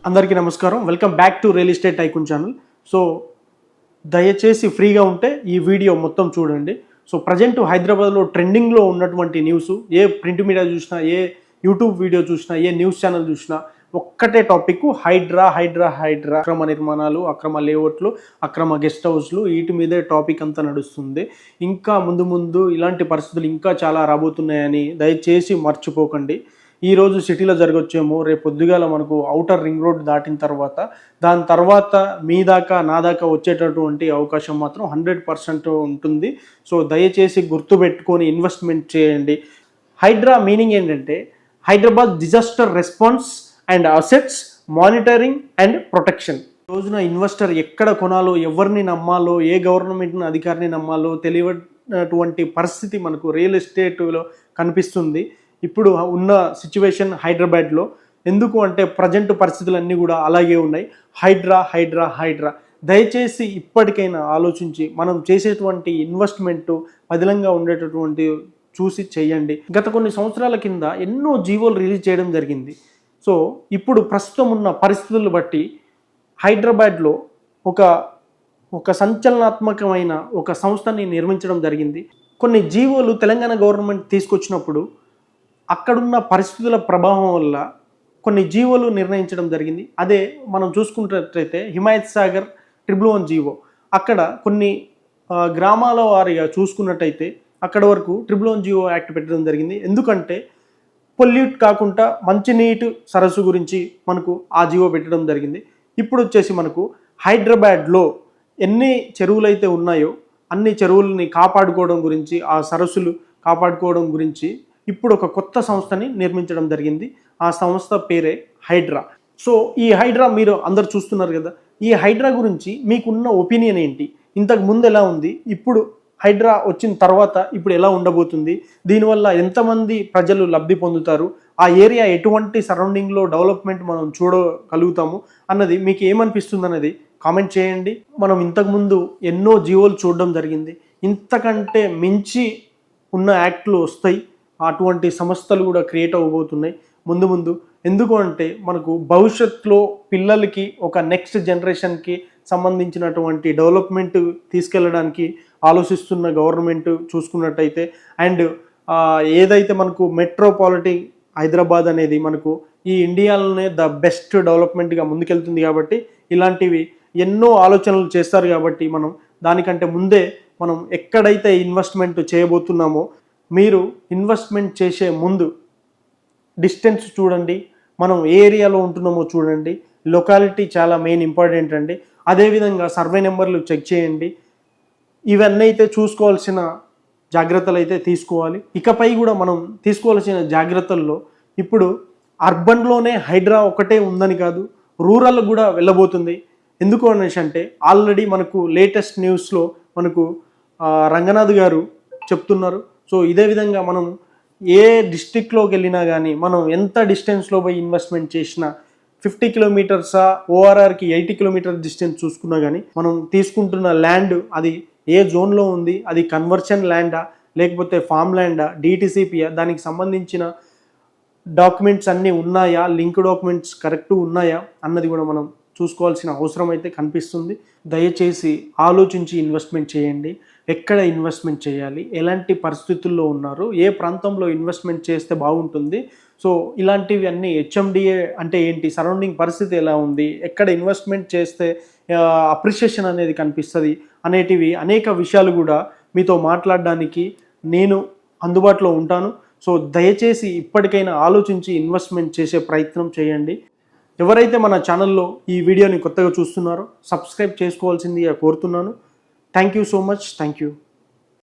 అందరికీ నమస్కారం. Welcome back to real estate tycoon channel. So దయచేసి ఫ్రీగా ఉంటే ఈ వీడియో మొత్తం చూడండి. సో ప్రజెంట్ హైదరాబాద్లో ట్రెండింగ్లో ఉన్నటువంటి న్యూస్, ఏ ప్రింట్ మీడియా చూసినా, ఏ యూట్యూబ్ వీడియో చూసినా, ఏ న్యూస్ ఛానల్ చూసినా ఒక్కటే టాపిక్ హైడ్రా. అక్రమ నిర్మాణాలు, అక్రమ లేఅవుట్లు, అక్రమ గెస్ట్ హౌస్లు, వీటి మీదే టాపిక్ అంతా నడుస్తుంది. ఇంకా ముందు ఇలాంటి పరిస్థితులు ఇంకా చాలా రాబోతున్నాయని దయచేసి మర్చిపోకండి. ఈరోజు సిటీలో జరగొచ్చేమో, రేపు పొద్దుగాల మనకు ఔటర్ రింగ్ రోడ్ దాటిన తర్వాత, దాని తర్వాత మీ దాకా నా దాకా వచ్చేటటువంటి అవకాశం మాత్రం 100% ఉంటుంది. సో దయచేసి గుర్తుపెట్టుకొని ఇన్వెస్ట్మెంట్ చేయండి. హైడ్రా మీనింగ్ ఏంటంటే Hyderabad disaster response and assets monitoring and protection. రోజున ఇన్వెస్టర్ ఎక్కడ కొనాలో, ఎవరిని నమ్మాలో, ఏ గవర్నమెంట్ అధికారిని నమ్మాలో తెలియనటువంటి పరిస్థితి మనకు రియల్ ఎస్టేట్లో కనిపిస్తుంది. ఇప్పుడు ఉన్న సిచ్యువేషన్ హైదరాబాద్లో ఎందుకు అంటే ప్రజెంట్ పరిస్థితులన్నీ కూడా అలాగే ఉన్నాయి. హైడ్రా. దయచేసి ఇప్పటికైనా ఆలోచించి మనం చేసేటువంటి ఇన్వెస్ట్మెంట్ పదిలంగా ఉండేటటువంటి చూసి చేయండి. గత కొన్ని సంవత్సరాల కింద ఎన్నో జీవోలు రిలీజ్ చేయడం జరిగింది. సో ఇప్పుడు ప్రస్తుతం ఉన్న పరిస్థితులను బట్టి హైదరాబాద్లో ఒక సంచలనాత్మకమైన ఒక సంస్థని నిర్మించడం జరిగింది. కొన్ని జీవోలు తెలంగాణ గవర్నమెంట్ తీసుకొచ్చినప్పుడు అక్కడున్న పరిస్థితుల ప్రభావం వల్ల కొన్ని జీవోలు నిర్ణయించడం జరిగింది. అదే మనం చూసుకున్నట్లయితే హిమాయత్ సాగర్ 111 జీవో, అక్కడ కొన్ని గ్రామాల వారిగా చూసుకున్నట్టయితే అక్కడ వరకు 111 జీవో యాక్ట్ పెట్టడం జరిగింది. ఎందుకంటే పొల్యూట్ కాకుండా మంచినీటి సరస్సు గురించి మనకు ఆ జీవో పెట్టడం జరిగింది. ఇప్పుడు వచ్చేసి మనకు హైదరాబాద్లో ఎన్ని చెరువులు అయితే ఉన్నాయో అన్ని చెరువులని కాపాడుకోవడం గురించి, ఆ సరస్సులు కాపాడుకోవడం గురించి ఇప్పుడు ఒక కొత్త సంస్థని నిర్మించడం జరిగింది. ఆ సంస్థ పేరే హైడ్రా. సో ఈ హైడ్రా మీరు అందరు చూస్తున్నారు కదా. ఈ హైడ్రా గురించి మీకున్న ఒపీనియన్ ఏంటి? ఇంతకు ముందు ఎలా ఉంది, ఇప్పుడు హైడ్రా వచ్చిన తర్వాత ఇప్పుడు ఎలా ఉండబోతుంది, దీనివల్ల ఎంతమంది ప్రజలు లబ్ధి పొందుతారు, ఆ ఏరియా ఎటువంటి సరౌండింగ్లో డెవలప్మెంట్ మనం చూడగలుగుతాము అన్నది మీకు ఏమనిపిస్తుంది అనేది కామెంట్ చేయండి. మనం ఇంతకుముందు ఎన్నో జీవోలు చూడడం జరిగింది. ఇంతకంటే మించి ఉన్న యాక్ట్లు వస్తాయి. అటువంటి సంస్థలు కూడా క్రియేట్ అవ్వబోతున్నాయి ముందు. ఎందుకు అంటే మనకు భవిష్యత్తులో పిల్లలకి ఒక నెక్స్ట్ జనరేషన్కి సంబంధించినటువంటి డెవలప్మెంట్ తీసుకెళ్ళడానికి ఆలోచిస్తున్న గవర్నమెంట్ చూసుకున్నట్టయితే, అండ్ ఏదైతే మనకు మెట్రోపాలిటన్ హైదరాబాద్ అనేది మనకు ఈ ఇండియాలోనే ద బెస్ట్ డెవలప్మెంట్గా ముందుకెళ్తుంది. కాబట్టి ఇలాంటివి ఎన్నో ఆలోచనలు చేస్తారు. కాబట్టి మనం దానికంటే ముందే మనం ఎక్కడైతే ఇన్వెస్ట్మెంట్ చేయబోతున్నామో, మీరు ఇన్వెస్ట్మెంట్ చేసే ముందు డిస్టెన్స్ చూడండి, మనం ఏ ఏరియాలో ఉంటున్నామో చూడండి. లొకాలిటీ చాలా మెయిన్ ఇంపార్టెంట్ అండి. అదేవిధంగా సర్వే నెంబర్లు చెక్ చేయండి. ఇవన్నీ అయితే చూసుకోవాల్సిన జాగ్రత్తలు అయితే తీసుకోవాలి. ఇకపై కూడా మనం తీసుకోవాల్సిన జాగ్రత్తల్లో ఇప్పుడు అర్బన్లోనే హైడ్రా ఒకటే ఉందని కాదు, రూరల్ కూడా వెళ్ళబోతుంది. ఎందుకు అనేసి అంటే ఆల్రెడీ మనకు లేటెస్ట్ న్యూస్లో మనకు రంగనాథ్ గారు చెప్తున్నారు. సో ఇదే విధంగా మనం ఏ డిస్ట్రిక్ట్లోకి వెళ్ళినా కానీ మనం ఎంత డిస్టెన్స్లో పోయి ఇన్వెస్ట్మెంట్ చేసినా 50 కిలోమీటర్సా, ఓఆర్ఆర్కి 80 కిలోమీటర్ డిస్టెన్స్ చూసుకున్నా కానీ మనం తీసుకుంటున్న ల్యాండ్ అది ఏ జోన్లో ఉంది, అది కన్వర్షన్ ల్యాండా లేకపోతే ఫామ్ ల్యాండా, డిటిసిపియా, దానికి సంబంధించిన డాక్యుమెంట్స్ అన్నీ ఉన్నాయా, లింక్ డాక్యుమెంట్స్ కరెక్ట్ ఉన్నాయా అన్నది కూడా మనం చూసుకోవాల్సిన అవసరం అయితే కనిపిస్తుంది. దయచేసి ఆలోచించి ఇన్వెస్ట్మెంట్ చేయండి. ఎక్కడ ఇన్వెస్ట్మెంట్ చేయాలి, ఎలాంటి పరిస్థితుల్లో ఉన్నారు, ఏ ప్రాంతంలో ఇన్వెస్ట్మెంట్ చేస్తే బాగుంటుంది, సో ఇలాంటివి అన్నీ హెచ్ఎండిఏ అంటే ఏంటి, సరౌండింగ్ పరిస్థితి ఎలా ఉంది, ఎక్కడ ఇన్వెస్ట్మెంట్ చేస్తే అప్రిషియేషన్ అనేది కనిపిస్తుంది అనేటివి అనేక విషయాలు కూడా మీతో మాట్లాడడానికి నేను అందుబాటులో ఉంటాను. సో దయచేసి ఇప్పటికైనా ఆలోచించి ఇన్వెస్ట్మెంట్ చేసే ప్రయత్నం చేయండి. ఎవరైతే మన ఛానల్లో ఈ వీడియోని కొత్తగా చూస్తున్నారో సబ్స్క్రైబ్ చేసుకోవాల్సిందిగా కోరుతున్నాను. Thank you so much. Thank you.